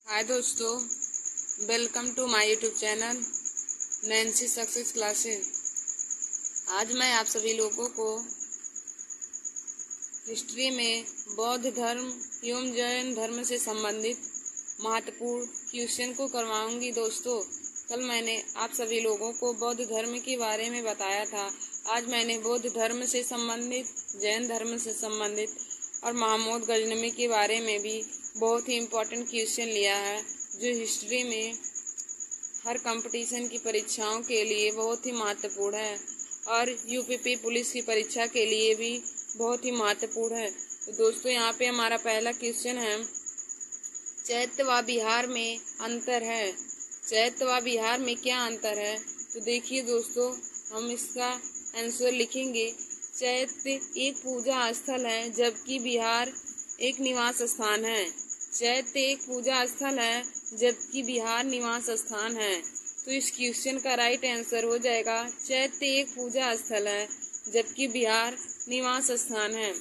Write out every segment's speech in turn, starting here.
हाय दोस्तों, welcome to my YouTube channel Nancy success classes. आज मैं आप सभी लोगों को हिस्ट्री में बौद्ध धर्म एवं जैन धर्म से संबंधित महत्वपूर्ण क्वेश्चन को करवाऊंगी। दोस्तों, कल मैंने आप सभी लोगों को बौद्ध धर्म के बारे में बताया था। आज मैंने बौद्ध धर्म से संबंधित, जैन धर्म से संबंधित और महमूद गजनवी के बारे में भी बहुत ही इम्पोर्टेंट क्वेश्चन लिया है, जो हिस्ट्री में हर कंपटीशन की परीक्षाओं के लिए बहुत ही महत्वपूर्ण है और यूपीपी पुलिस की परीक्षा के लिए भी बहुत ही महत्वपूर्ण है। तो दोस्तों, यहाँ पे हमारा पहला क्वेश्चन है, चैत्य व बिहार में अंतर है। चैत्य व बिहार में क्या अंतर है? तो देखिए दोस्तों, हम इसका आंसर लिखेंगे। चैत्य एक पूजा स्थल है, जबकि बिहार एक निवास स्थान है। चैत्य एक पूजा स्थल है, जबकि बिहार निवास स्थान है। तो इस क्वेश्चन का राइट आंसर हो जाएगा, चैत्य एक पूजा स्थल है, जबकि बिहार निवास स्थान है।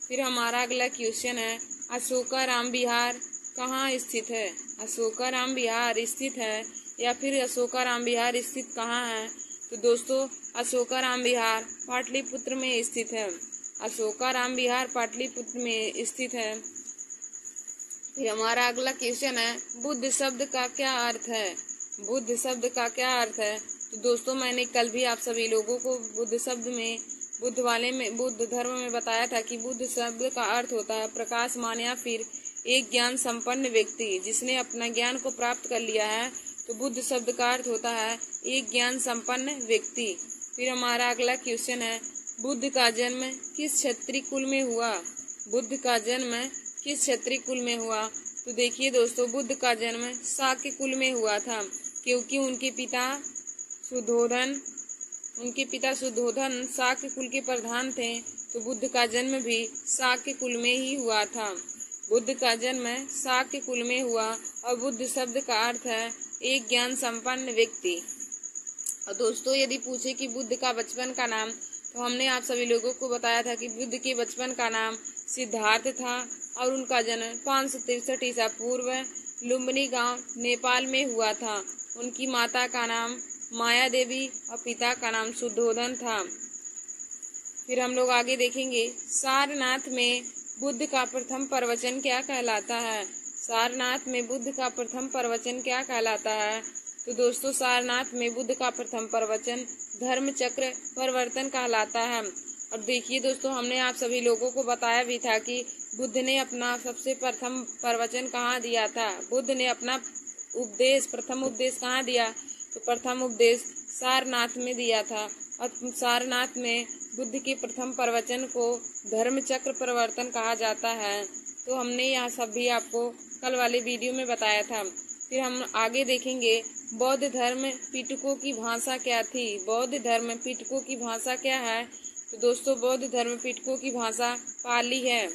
फिर हमारा अगला क्वेश्चन है, अशोकाराम बिहार कहाँ स्थित है? अशोकाराम बिहार स्थित है या फिर अशोकाराम बिहार स्थित कहाँ है? तो दोस्तों, अशोकाराम बिहार पाटलिपुत्र में स्थित है। अशोकाराम बिहार पाटलिपुत्र में स्थित है। फिर हमारा अगला क्वेश्चन है, बुद्ध शब्द का क्या अर्थ है? बुद्ध शब्द का क्या अर्थ है? तो दोस्तों, मैंने कल भी आप सभी लोगों को बुद्ध शब्द में, बुद्ध धर्म में बताया था कि बुद्ध शब्द का अर्थ होता है प्रकाशमान या फिर एक ज्ञान संपन्न व्यक्ति जिसने अपना ज्ञान को प्राप्त कर लिया है। तो बुद्ध शब्द का अर्थ होता है एक ज्ञान संपन्न व्यक्ति। फिर हमारा अगला क्वेश्चन है, बुद्ध का जन्म किस क्षत्रिय कुल में हुआ? बुद्ध का जन्म किस क्षत्रिय कुल में हुआ? तो देखिए दोस्तों, बुद्ध का जन्म शाक्य कुल में हुआ था, क्योंकि उनके पिता शुद्धोधन शाक्य कुल के प्रधान थे। तो बुद्ध का जन्म भी शाक्य कुल में ही हुआ था। बुद्ध का जन्म शाक्य कुल में हुआ और बुद्ध शब्द का अर्थ है एक ज्ञान संपन्न व्यक्ति। और दोस्तों, यदि पूछे कि बुद्ध का बचपन का नाम, तो हमने आप सभी लोगों को बताया था कि बुद्ध के बचपन का नाम सिद्धार्थ था और उनका जन्म 563 ईसा पूर्व लुम्बिनी गांव नेपाल में हुआ था। उनकी माता का नाम माया देवी और पिता का नाम शुद्धोधन था। फिर हम लोग आगे देखेंगे, सारनाथ में बुद्ध का प्रथम प्रवचन क्या कहलाता है? सारनाथ में बुद्ध का प्रथम प्रवचन क्या कहलाता है? तो दोस्तों, सारनाथ में बुद्ध का प्रथम प्रवचन धर्म चक्र प्रवर्तन कहलाता है। और देखिए दोस्तों, हमने आप सभी लोगों को बताया भी था कि बुद्ध ने अपना सबसे प्रथम प्रवचन कहाँ दिया था। बुद्ध ने अपना प्रथम उपदेश कहाँ दिया? तो प्रथम उपदेश सारनाथ में दिया था। और सारनाथ में बुद्ध के प्रथम प्रवचन को धर्म चक्र प्रवर्तन कहा जाता है। तो हमने यह सब भी आपको कल वाले वीडियो में बताया था। फिर हम आगे देखेंगे, बौद्ध धर्म पिटकों की भाषा क्या थी? बौद्ध धर्म पिटकों की भाषा क्या है? तो दोस्तों, बौद्ध धर्म पिटकों की भाषा पाली है।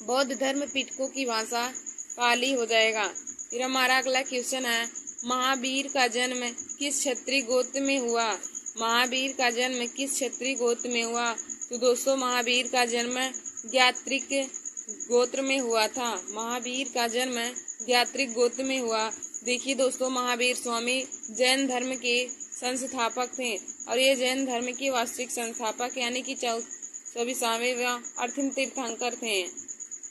बौद्ध धर्म पिटकों की भाषा पाली हो जाएगा। फिर हमारा अगला क्वेश्चन है, महावीर का जन्म किस क्षत्रिय गोत्र में हुआ? महावीर का जन्म किस क्षत्रिय गोत्र में हुआ? तो दोस्तों, महावीर का जन्म ज्ञात्रिक गोत्र में हुआ था। महावीर का जन्म ज्ञात्रिक गोत्र में हुआ। देखिए दोस्तों, महावीर स्वामी जैन धर्म के संस्थापक थे और ये जैन धर्म के वास्तविक संस्थापक यानी कि 24वें व अंतिम तीर्थंकर थे।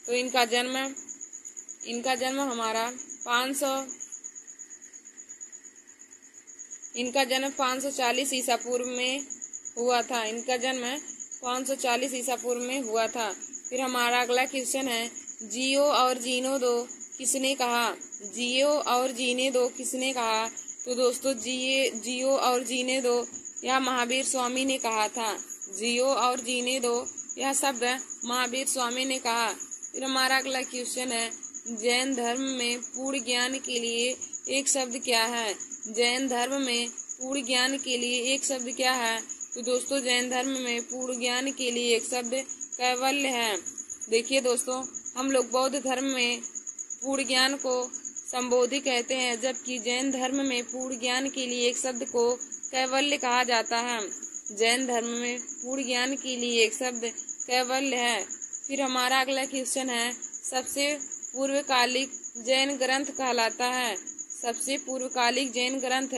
तो इनका जन्म हमारा 540 ईसा पूर्व में हुआ था। इनका जन्म 540 ईसा पूर्व में हुआ था। फिर हमारा अगला क्वेश्चन है, जियो और जीने दो किसने कहा? जियो और जीने दो किसने कहा? तो दोस्तों, जियो और जीने दो यह महावीर स्वामी ने कहा था। जियो और जीने दो यह शब्द महावीर स्वामी ने कहा। फिर हमारा अगला क्वेश्चन है, जैन धर्म में पूर्ण ज्ञान के लिए एक शब्द क्या है? जैन धर्म में पूर्ण ज्ञान के लिए एक शब्द क्या है? तो दोस्तों, जैन धर्म में पूर्ण ज्ञान के लिए एक शब्द कैवल्य है। देखिए दोस्तों, हम लोग बौद्ध धर्म में पूर्ण ज्ञान को संबोधि कहते हैं, जबकि जैन धर्म में पूर्ण ज्ञान के लिए एक शब्द को कैवल्य कहा जाता है। जैन धर्म में पूर्ण ज्ञान के लिए एक शब्द कैवल्य है। फिर हमारा अगला क्वेश्चन है, सबसे पूर्वकालिक जैन ग्रंथ कहलाता है? सबसे पूर्वकालिक जैन ग्रंथ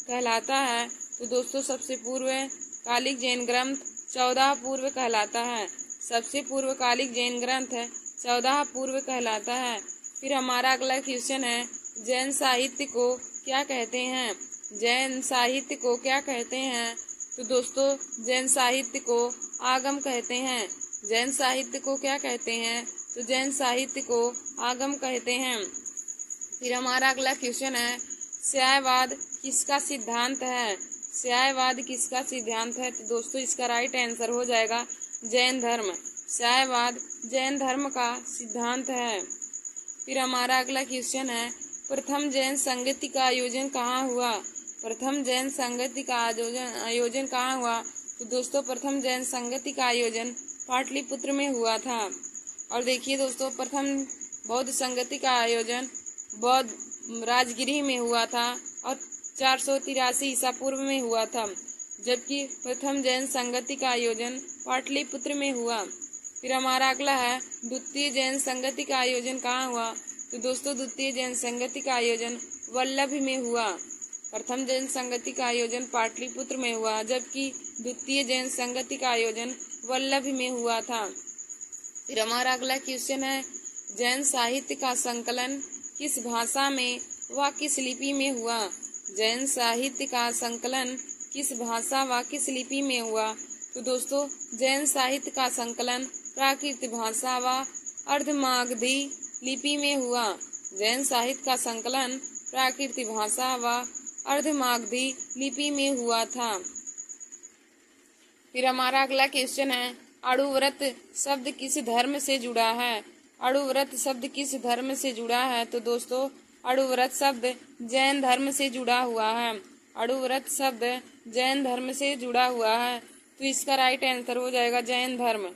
कहलाता है? तो दोस्तों सबसे पूर्वकालिक जैन ग्रंथ 14 पूर्व कहलाता है। सबसे पूर्वकालिक जैन ग्रंथ 14 पूर्व कहलाता है। फिर हमारा अगला क्वेश्चन है, जैन साहित्य को क्या कहते हैं? जैन साहित्य को क्या कहते हैं? तो दोस्तों जैन साहित्य को आगम कहते हैं। जैन साहित्य को क्या कहते हैं? तो जैन साहित्य को आगम कहते हैं। फिर हमारा अगला क्वेश्चन है, स्यायवाद किसका सिद्धांत है? स्यायवाद किसका सिद्धांत है? तो दोस्तों इसका राइट आंसर हो जाएगा जैन धर्म। स्यायवाद जैन धर्म का सिद्धांत है। फिर हमारा अगला क्वेश्चन है, प्रथम जैन संगति का आयोजन कहाँ हुआ? प्रथम जैन संगति का आयोजन कहाँ हुआ? तो दोस्तों प्रथम जैन संगति का आयोजन पाटलिपुत्र में हुआ था। और देखिए दोस्तों प्रथम बौद्ध संगति का आयोजन बौद्ध राजगिरी में हुआ था और 483 ईसा पूर्व में हुआ था, जबकि प्रथम जैन संगति का आयोजन पाटलिपुत्र में हुआ। फिर हमारा अगला है, द्वितीय जैन संगति का आयोजन कहाँ हुआ? तो दोस्तों द्वितीय जैन संगति का आयोजन वल्लभ में हुआ। प्रथम जैन संगति का आयोजन पाटलिपुत्र में हुआ, जबकि द्वितीय जैन संगति का आयोजन वल्लभ में हुआ था। फिर हमारा अगला क्वेश्चन है, जैन साहित्य का संकलन किस भाषा में व किस लिपि में हुआ? जैन साहित्य का संकलन किस भाषा व किस लिपि में हुआ? तो दोस्तों जैन साहित्य का संकलन प्राकृत भाषा व अर्धमागधी लिपि में हुआ। जैन साहित्य का संकलन प्राकृत भाषा व अर्धमागधी लिपि में हुआ था। फिर हमारा अगला क्वेश्चन है, अणुव्रत शब्द किस धर्म से जुड़ा है? अणुव्रत शब्द किस धर्म से जुड़ा है? तो दोस्तों अणुव्रत शब्द जैन धर्म से जुड़ा हुआ है। अणुव्रत शब्द जैन धर्म से जुड़ा हुआ है, तो इसका राइट आंसर हो जाएगा जैन धर्म।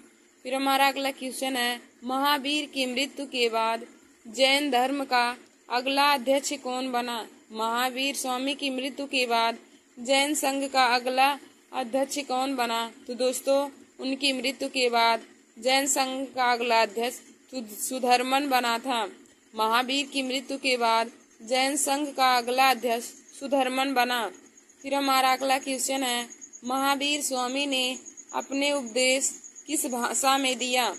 फिर हमारा अगला क्वेश्चन है, महावीर की मृत्यु के बाद जैन धर्म का अगला अध्यक्ष कौन बना? महावीर स्वामी की मृत्यु के बाद जैन संघ का अगला अध्यक्ष कौन बना? तो दोस्तों उनकी मृत्यु के बाद जैन संघ का अगला अध्यक्ष सुधर्मन बना था। महावीर की मृत्यु के बाद जैन संघ का अगला अध्यक्ष सुधर्मन बना। फिर हमारा अगला क्वेश्चन है, महावीर स्वामी ने अपने उपदेश किस भाषा में दिया?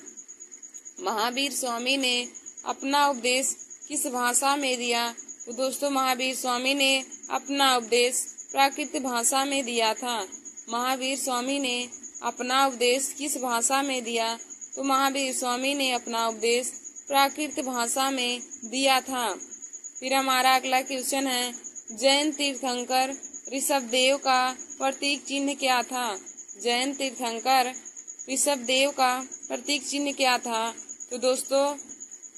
महावीर स्वामी ने अपना उपदेश किस भाषा में दिया? तो दोस्तों महावीर स्वामी ने अपना उपदेश प्राकृत भाषा में दिया था। महावीर स्वामी ने अपना उपदेश किस भाषा में दिया? तो महावीर स्वामी ने अपना उपदेश प्राकृत भाषा में दिया था। फिर हमारा अगला क्वेश्चन है, जैन तीर्थंकर ऋषभदेव का प्रतीक चिन्ह क्या था? जैन तीर्थंकर ऋषभदेव का प्रतीक चिन्ह क्या था? तो दोस्तों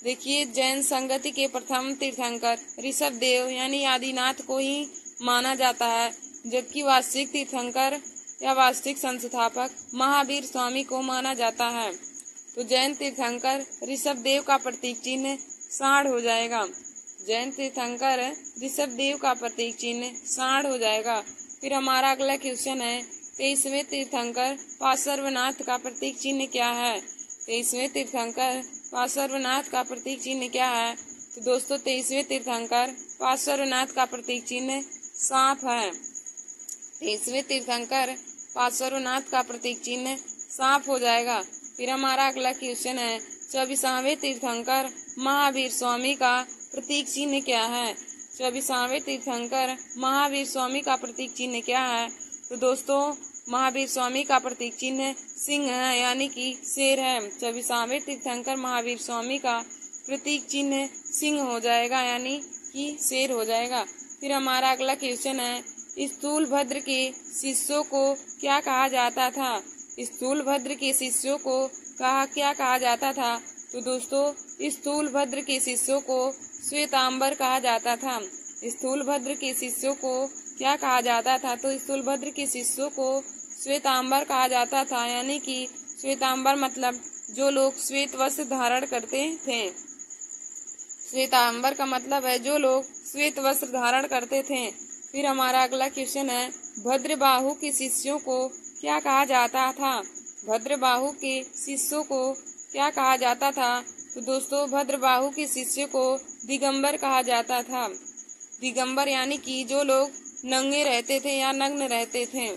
देखिए जैन संगति के प्रथम तीर्थंकर ऋषभदेव यानी आदिनाथ को ही माना जाता है, जबकि वास्तविक तीर्थंकर या वास्तविक संस्थापक महावीर स्वामी को माना जाता है। तो जैन तीर्थंकर ऋषभदेव का प्रतीक चिन्ह सांड हो जाएगा। जैन तीर्थंकर ऋषभदेव का प्रतीक चिन्ह सांड हो जाएगा। फिर हमारा अगला क्वेश्चन है, 23वें तीर्थंकर पार्श्वनाथ का प्रतीक चिन्ह क्या है? 23वें तीर्थंकर पार्श्वनाथ का प्रतीक चिन्ह क्या है? तो दोस्तों 23वें तीर्थंकर पार्श्वनाथ का प्रतीक चिन्ह सांप है। 23वें तीर्थंकर पार्श्वनाथ का प्रतीक चिन्ह सांप हो जाएगा। फिर हमारा अगला क्वेश्चन है, 24वें तीर्थंकर महावीर स्वामी का प्रतीक चिन्ह क्या है? 24वें तीर्थंकर महावीर स्वामी का प्रतीक चिन्ह क्या है? तो दोस्तों महावीर स्वामी का प्रतीक चिन्ह सिंह है, यानी कि शेर है। 24वें तीर्थंकर महावीर स्वामी का प्रतीक चिन्ह सिंह हो जाएगा, यानी कि शेर हो जाएगा। फिर हमारा अगला क्वेश्चन है, स्थूलभद्र के शिष्यों को क्या कहा जाता था? स्थूलभद्र के शिष्यों को क्या कहा जाता था? तो दोस्तों स्थूलभद्र के शिष्यों को श्वेतांबर कहा जाता था। स्थूलभद्र के शिष्यों को क्या कहा जाता था? तो स्थूलभद्र के शिष्यों को श्वेतांबर कहा जाता था, यानी कि श्वेतांबर मतलब जो लोग श्वेत वस्त्र धारण करते थे। श्वेतांबर का मतलब है जो लोग श्वेत वस्त्र धारण करते थे। फिर हमारा अगला क्वेश्चन है, भद्रबाहु के शिष्यों को क्या कहा जाता था? भद्रबाहु के शिष्यों को क्या कहा जाता था? तो दोस्तों भद्रबाहु के शिष्यों को दिगंबर कहा जाता था। दिगंबर यानी कि जो लोग नंगे रहते थे या नग्न रहते थे।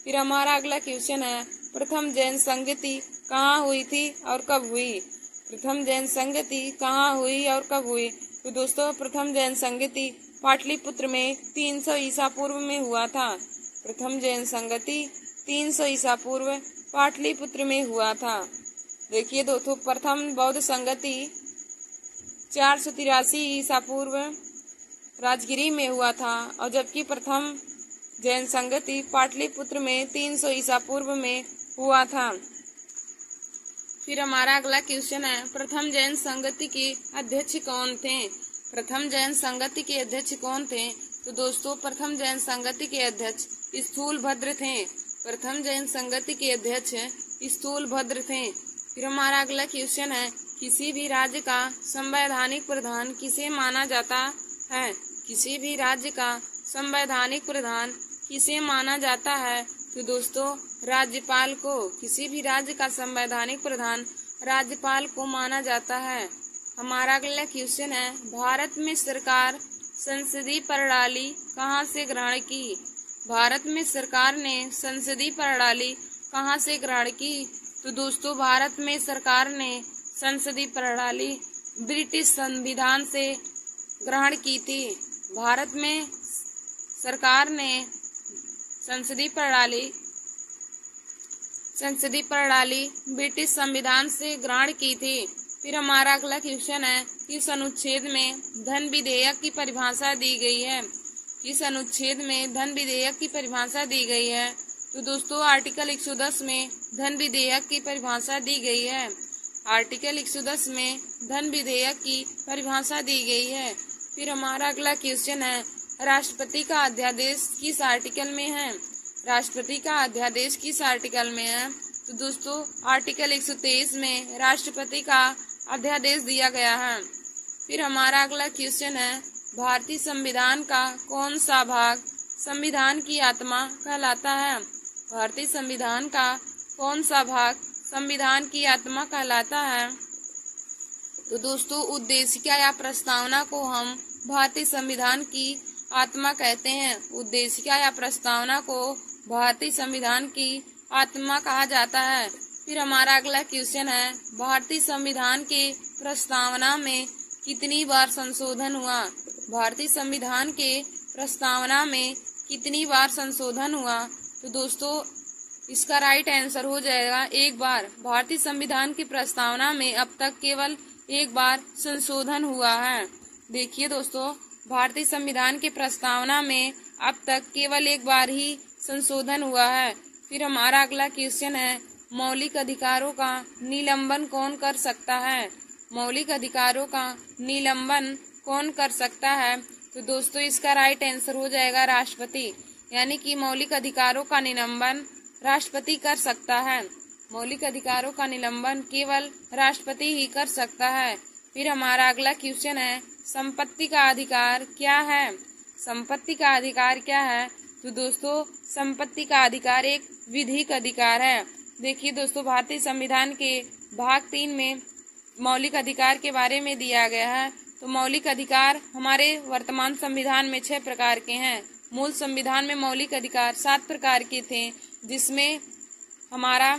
फिर हमारा अगला क्वेश्चन है, प्रथम जैन संगति कहाँ हुई थी और कब हुई? प्रथम जैन संगति कहाँ हुई और कब हुई? तो दोस्तों प्रथम जैन संगति पाटलिपुत्र में 300 ईसा पूर्व में हुआ था। प्रथम जैन संगति 300 ईसा पूर्व पाटलिपुत्र में हुआ था। देखिए दोस्तों प्रथम बौद्ध संगति 483 ईसा पूर्व राजगिरी में हुआ था और जबकि प्रथम जैन संगति पाटलिपुत्र में 300 ईसा पूर्व में हुआ था। फिर हमारा अगला क्वेश्चन है, प्रथम जैन संगति के अध्यक्ष कौन थे? प्रथम जैन संगति के अध्यक्ष कौन थे? तो दोस्तों प्रथम जैन संगति के अध्यक्ष स्थूलभद्र थे। प्रथम जैन संगति के अध्यक्ष स्थूलभद्र थे। फिर हमारा अगला क्वेश्चन है, किसी भी राज्य का संवैधानिक प्रधान किसे माना जाता है? किसी भी राज्य का संवैधानिक प्रधान किसे माना जाता है? तो दोस्तों राज्यपाल को। किसी भी राज्य का संवैधानिक प्रधान राज्यपाल को माना जाता है। हमारा अगला क्वेश्चन है, भारत में सरकार संसदीय प्रणाली कहाँ से ग्रहण की? भारत में सरकार ने संसदीय प्रणाली कहाँ से ग्रहण की? तो दोस्तों भारत में सरकार ने संसदीय प्रणाली ब्रिटिश संविधान से ग्रहण की थी। भारत में सरकार ने संसदीय प्रणाली ब्रिटिश संविधान से ग्रहण की थी। फिर हमारा अगला क्वेश्चन है, किस अनुच्छेद में धन विधेयक की परिभाषा दी गई है? किस अनुच्छेद में धन विधेयक की परिभाषा दी गई है? तो दोस्तों आर्टिकल 110 में धन विधेयक की परिभाषा दी गई है। आर्टिकल 110 में धन विधेयक की परिभाषा दी गई है। फिर हमारा अगला क्वेश्चन है, राष्ट्रपति का अध्यादेश किस आर्टिकल में है? राष्ट्रपति का अध्यादेश किस आर्टिकल में है? तो दोस्तों आर्टिकल 123 में राष्ट्रपति का अध्यादेश दिया गया है। फिर हमारा अगला क्वेश्चन है, भारतीय संविधान का कौन सा भाग संविधान की आत्मा कहलाता है? भारतीय संविधान का कौन सा भाग संविधान की आत्मा कहलाता है? तो दोस्तों उद्देशिका या प्रस्तावना को हम भारतीय संविधान की आत्मा कहते हैं। उद्देशिका या प्रस्तावना को भारतीय संविधान की आत्मा कहा जाता है। फिर हमारा अगला क्वेश्चन है, भारतीय संविधान के प्रस्तावना में कितनी बार संशोधन हुआ? भारतीय संविधान के प्रस्तावना में कितनी बार संशोधन हुआ? तो दोस्तों इसका राइट आंसर हो जाएगा एक बार। भारतीय संविधान की प्रस्तावना में अब तक केवल एक बार संशोधन हुआ है। देखिए दोस्तों भारतीय संविधान के प्रस्तावना में अब तक केवल एक बार ही संशोधन हुआ है। फिर हमारा अगला क्वेश्चन है, मौलिक अधिकारों का निलंबन कौन कर सकता है? मौलिक अधिकारों का निलंबन कौन कर सकता है? तो दोस्तों इसका राइट आंसर हो जाएगा राष्ट्रपति। यानी कि मौलिक अधिकारों का निलंबन राष्ट्रपति कर सकता है। मौलिक अधिकारों का निलंबन केवल राष्ट्रपति ही कर सकता है। फिर हमारा अगला क्वेश्चन है, संपत्ति का अधिकार क्या है? संपत्ति का अधिकार क्या है? तो दोस्तों संपत्ति का अधिकार एक विधिक अधिकार है। देखिए दोस्तों भारतीय संविधान के भाग 3 में मौलिक अधिकार के बारे में दिया गया है। तो मौलिक अधिकार हमारे वर्तमान संविधान में 6 प्रकार के हैं। मूल संविधान में मौलिक अधिकार 7 प्रकार के थे, जिसमें हमारा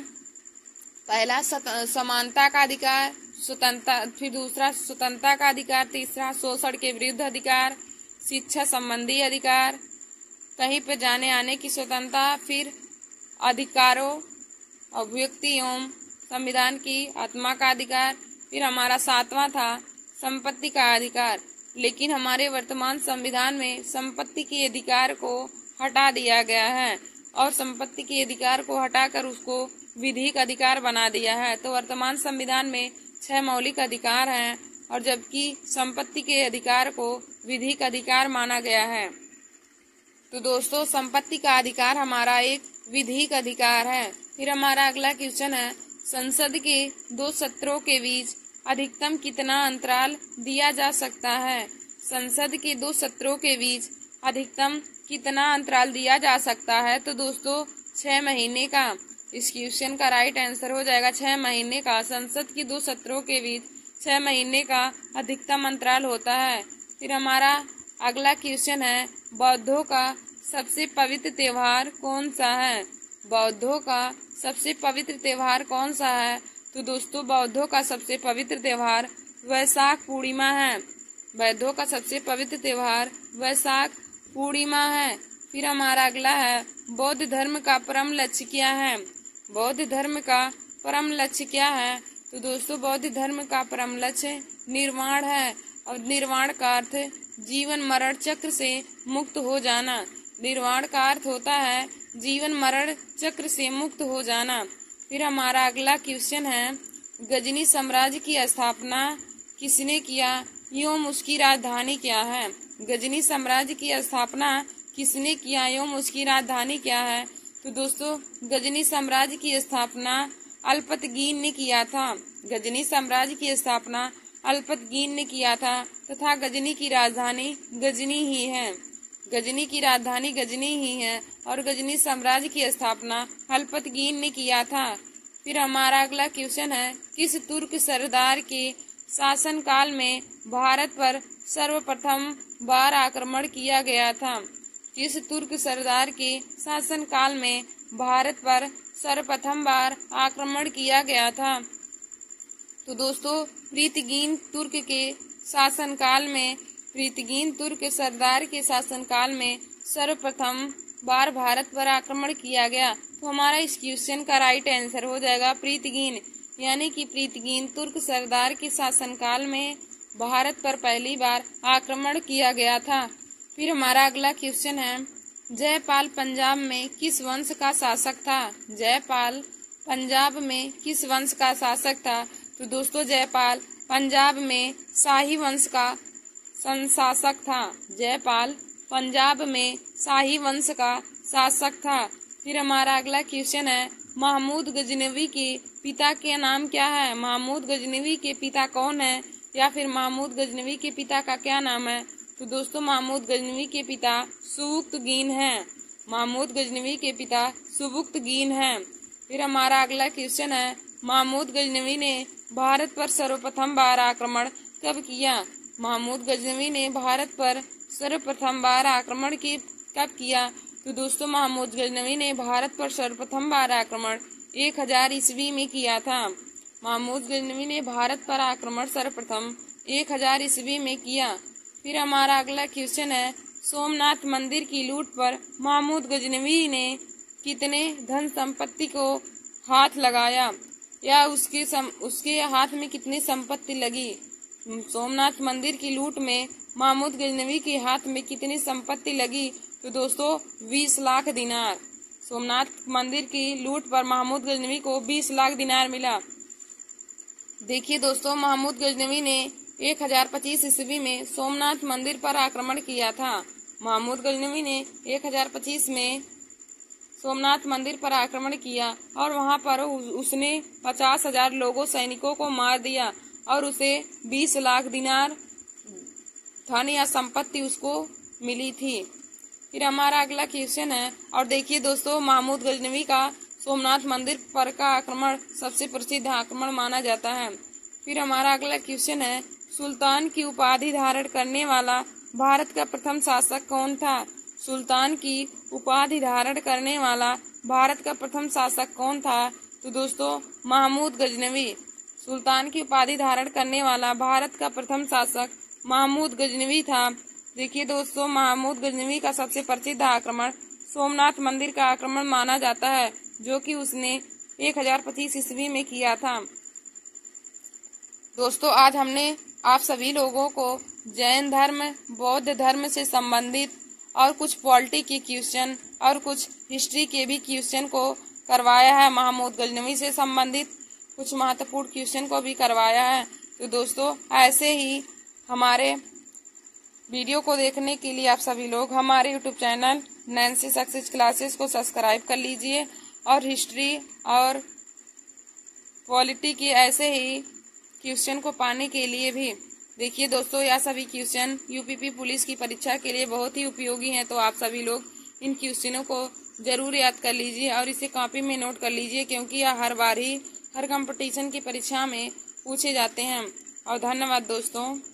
पहला समानता का अधिकार, स्वतंत्रता, फिर दूसरा स्वतंत्रता का अधिकार, तीसरा शोषण के विरुद्ध अधिकार, शिक्षा संबंधी अधिकार, कहीं पर जाने आने की स्वतंत्रता, फिर अधिकारों, अभिव्यक्ति एवं संविधान की आत्मा का अधिकार। फिर हमारा 7वां था संपत्ति का अधिकार। लेकिन हमारे वर्तमान संविधान में संपत्ति के अधिकार को हटा दिया गया है और संपत्ति के अधिकार को हटाकर उसको विधिक अधिकार बना दिया है। तो वर्तमान संविधान में 6 मौलिक अधिकार हैं और जबकि संपत्ति के अधिकार को विधिक अधिकार माना गया है। तो दोस्तों संपत्ति का अधिकार हमारा एक विधिक अधिकार है। फिर हमारा अगला क्वेश्चन है, संसद के 2 सत्रों के बीच अधिकतम कितना अंतराल दिया जा सकता है? संसद के 2 सत्रों के बीच अधिकतम कितना अंतराल दिया जा सकता है? तो दोस्तों 6 महीने का। इस क्वेश्चन का राइट आंसर हो जाएगा 6 महीने का। संसद के 2 सत्रों के बीच 6 महीने का अधिकतम अंतराल होता है। फिर हमारा अगला क्वेश्चन है, बौद्धों का सबसे पवित्र त्योहार कौन सा है? बौद्धों का सबसे पवित्र त्योहार कौन सा है? तो दोस्तों बौद्धों का सबसे पवित्र त्योहार वैशाख पूर्णिमा है। बौद्धों का सबसे पवित्र त्योहार वैशाख पूर्णिमा है। फिर हमारा अगला है, बौद्ध धर्म का परम लक्ष्य क्या है? बौद्ध धर्म का परम लक्ष्य क्या है? तो दोस्तों बौद्ध धर्म का परम लक्ष्य निर्वाण है। और निर्वाण का अर्थ जीवन मरण चक्र से मुक्त हो जाना। निर्वाण का अर्थ होता है जीवन मरण चक्र से मुक्त हो जाना। फिर हमारा अगला क्वेश्चन है, गजनी साम्राज्य की स्थापना किसने किया एवं उसकी राजधानी क्या है? गजनी साम्राज्य की स्थापना किसने किया एवं उसकी राजधानी क्या है? तो दोस्तों गजनी साम्राज्य की स्थापना अल्पतगीन ने किया था। गजनी साम्राज्य की स्थापना अल्पतगीन ने किया था तथा गजनी की राजधानी गजनी ही है। गजनी की राजधानी गजनी ही है और गजनी साम्राज्य की स्थापना अल्पतगीन ने किया था। फिर हमारा अगला क्वेश्चन है, किस तुर्क सरदार के शासनकाल में भारत पर सर्वप्रथम बार आक्रमण किया गया था? किस तुर्क सरदार के शासनकाल में भारत पर सर्वप्रथम बार आक्रमण किया गया था? तो दोस्तों प्रीतगीन तुर्क के शासनकाल में, प्रीतगीन तुर्क सरदार के शासनकाल में सर्वप्रथम बार भारत पर आक्रमण किया गया। तो हमारा इस क्वेश्चन का राइट आंसर हो जाएगा प्रीतगीन, यानी कि प्रीतगीन तुर्क सरदार के शासनकाल में भारत पर पहली बार आक्रमण किया गया था। फिर हमारा अगला क्वेश्चन है, जयपाल पंजाब में किस वंश का शासक था? जयपाल पंजाब में किस वंश का शासक था? तो दोस्तों जयपाल पंजाब में शाही वंश का शासक था। जयपाल पंजाब में शाही वंश का शासक था। फिर हमारा अगला क्वेश्चन है, महमूद गजनवी के पिता का नाम क्या है? महमूद गजनवी के पिता कौन है, या फिर महमूद गजनवी के पिता का क्या नाम है? तो दोस्तों महमूद गजनवी के पिता सुबुक्तगीन हैं। महमूद गजनवी के पिता सुबुक्तगीन हैं। फिर हमारा अगला क्वेश्चन है, महमूद गजनवी ने भारत पर सर्वप्रथम बार आक्रमण कब किया? महमूद गजनवी ने भारत पर सर्वप्रथम बार आक्रमण कब किया? तो दोस्तों महमूद गजनवी ने भारत पर सर्वप्रथम बार आक्रमण 1000 ईस्वी में किया था। महमूद गजनवी ने भारत पर आक्रमण सर्वप्रथम 1000 ईस्वी में किया। फिर हमारा अगला क्वेश्चन है, सोमनाथ मंदिर की लूट पर महमूद गजनवी ने कितने धन संपत्ति को हाथ लगाया, या उसके हाथ में कितनी संपत्ति लगी? सोमनाथ मंदिर की लूट में महमूद गजनवी के हाथ में कितनी संपत्ति लगी? तो दोस्तों 20 लाख दिनार। सोमनाथ मंदिर की लूट पर महमूद गजनवी को 20 लाख दिनार मिला। देखिए दोस्तों महमूद गजनवी ने 1025 ईस्वी में सोमनाथ मंदिर पर आक्रमण किया था। महमूद गजनवी ने 1025 में सोमनाथ मंदिर पर आक्रमण किया और वहां पर उसने 50,000 लोगों सैनिकों को मार दिया और उसे 20 लाख दिनार धन या संपत्ति उसको मिली थी। फिर हमारा अगला क्वेश्चन है, और देखिए दोस्तों महमूद गजनवी का सोमनाथ मंदिर पर का आक्रमण सबसे प्रसिद्ध आक्रमण माना जाता है। फिर हमारा अगला क्वेश्चन है, सुल्तान की उपाधि धारण करने वाला भारत का प्रथम शासक कौन था? सुल्तान की उपाधि धारण करने वाला भारत का प्रथम शासक कौन था? तो दोस्तों महमूद गजनवी। सुल्तान की उपाधि धारण करने वाला भारत का प्रथम शासक महमूद गजनवी था। देखिए दोस्तों महमूद गजनवी का सबसे प्रसिद्ध आक्रमण सोमनाथ मंदिर का आक्रमण माना जाता है, जो कि उसने 1025 ईस्वी में किया था। दोस्तों आज हमने आप सभी लोगों को जैन धर्म, बौद्ध धर्म से संबंधित और कुछ पॉलिटी के क्वेश्चन और कुछ हिस्ट्री के भी क्वेश्चन को करवाया है। महमूद गजनवी से संबंधित कुछ महत्वपूर्ण क्वेश्चन को भी करवाया है। तो दोस्तों ऐसे ही हमारे वीडियो को देखने के लिए आप सभी लोग हमारे YouTube channel Nancy success classes को सब्सक्राइब कर लीजिए और हिस्ट्री और पॉलिटी के ऐसे ही क्वेश्चन को पाने के लिए भी देखिए दोस्तों यह सभी क्वेश्चन यूपीपी पुलिस की परीक्षा के लिए बहुत ही उपयोगी हैं। तो आप सभी लोग इन क्वेश्चनों को जरूर याद कर लीजिए और इसे कॉपी में नोट कर लीजिए, क्योंकि यह हर बार ही हर कंपटीशन की परीक्षा में पूछे जाते हैं। और धन्यवाद दोस्तों।